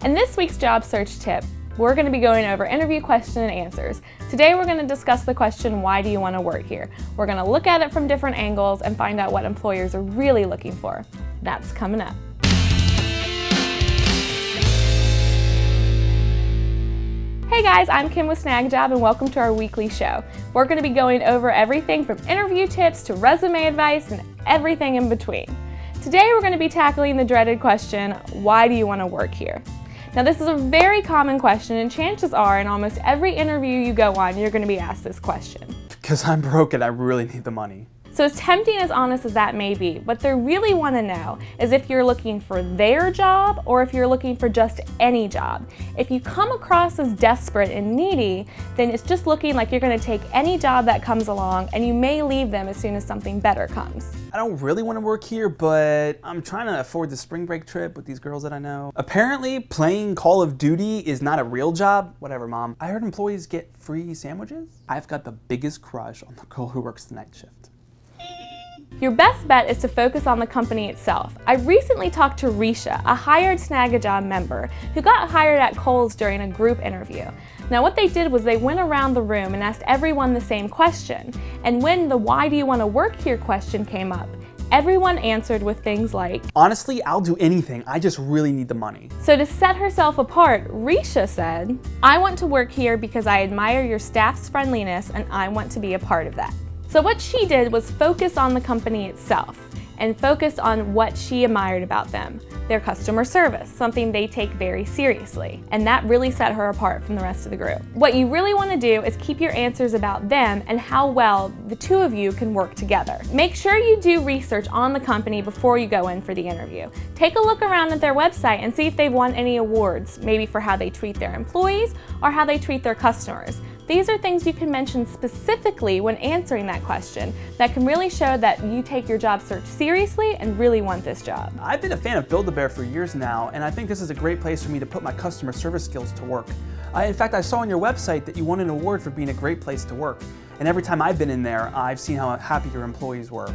In this week's job search tip, we're going to be going over interview question and answers. Today we're going to discuss the question, why do you want to work here? We're going to look at it from different angles and find out what employers are really looking for. That's coming up. Hey guys, I'm Kim with Snagajob and welcome to our weekly show. We're going to be going over everything from interview tips to resume advice and everything in between. Today we're going to be tackling the dreaded question, why do you want to work here? Now this is a very common question, and chances are in almost every interview you go on, you're going to be asked this question. Because I'm broke and I really need the money. So as tempting as honest as that may be, what they really want to know is if you're looking for their job or if you're looking for just any job. If you come across as desperate and needy, then it's just looking like you're going to take any job that comes along, and you may leave them as soon as something better comes. I don't really want to work here, but I'm trying to afford the spring break trip with these girls that I know. Apparently, playing Call of Duty is not a real job. Whatever, Mom. I heard employees get free sandwiches. I've got the biggest crush on the girl who works the night shift. Your best bet is to focus on the company itself. I recently talked to Risha, a hired Snagajob member, who got hired at Kohl's during a group interview. Now what they did was they went around the room and asked everyone the same question. And when the why do you want to work here question came up, everyone answered with things like, honestly, I'll do anything. I just really need the money. So to set herself apart, Risha said, I want to work here because I admire your staff's friendliness and I want to be a part of that. So what she did was focus on the company itself and focus on what she admired about them, their customer service, something they take very seriously. And that really set her apart from the rest of the group. What you really want to do is keep your answers about them and how well the two of you can work together. Make sure you do research on the company before you go in for the interview. Take a look around at their website and see if they've won any awards, maybe for how they treat their employees or how they treat their customers. These are things you can mention specifically when answering that question that can really show that you take your job search seriously and really want this job. I've been a fan of Build-A-Bear for years now, and I think this is a great place for me to put my customer service skills to work. In fact, I saw on your website that you won an award for being a great place to work. And every time I've been in there, I've seen how happy your employees were.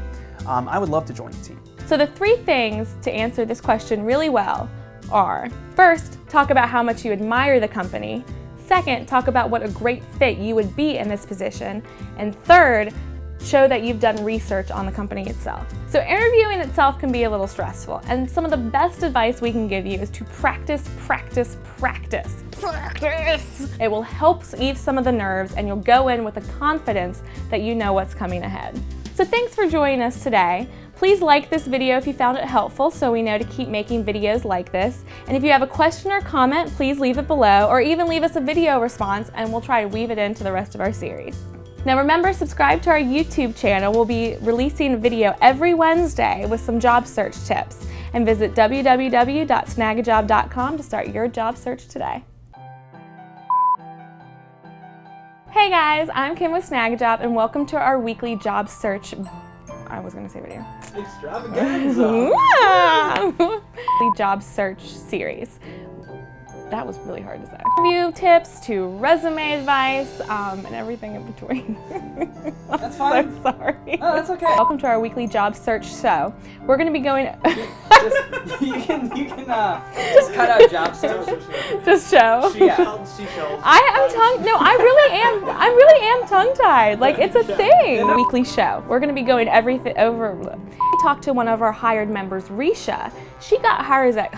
I would love to join the team. So the three things to answer this question really well are, first, talk about how much you admire the company. Second, talk about what a great fit you would be in this position. And third, show that you've done research on the company itself. So interviewing itself can be a little stressful, and some of the best advice we can give you is to practice, practice, practice. Practice! It will help ease some of the nerves, and you'll go in with a confidence that you know what's coming ahead. So thanks for joining us today. Please like this video if you found it helpful so we know to keep making videos like this. And if you have a question or comment, please leave it below or even leave us a video response and we'll try to weave it into the rest of our series. Now remember, subscribe to our YouTube channel. We'll be releasing a video every Wednesday with some job search tips. And visit www.snagajob.com to start your job search today. Hey guys, I'm Kim with Snagajob and welcome to our weekly job search video. Extravaganza! Job search series. That was really hard to say. Interview tips to resume advice and everything in between. That's fine. I'm so sorry. No, that's okay. Welcome to our weekly job search show. We're going to be going. you can just cut out job search. Just show. I really am tongue-tied. Like, it's a thing. Weekly show. We're going to be going everything over. We talked to one of our hired members, Risha. She got hired at.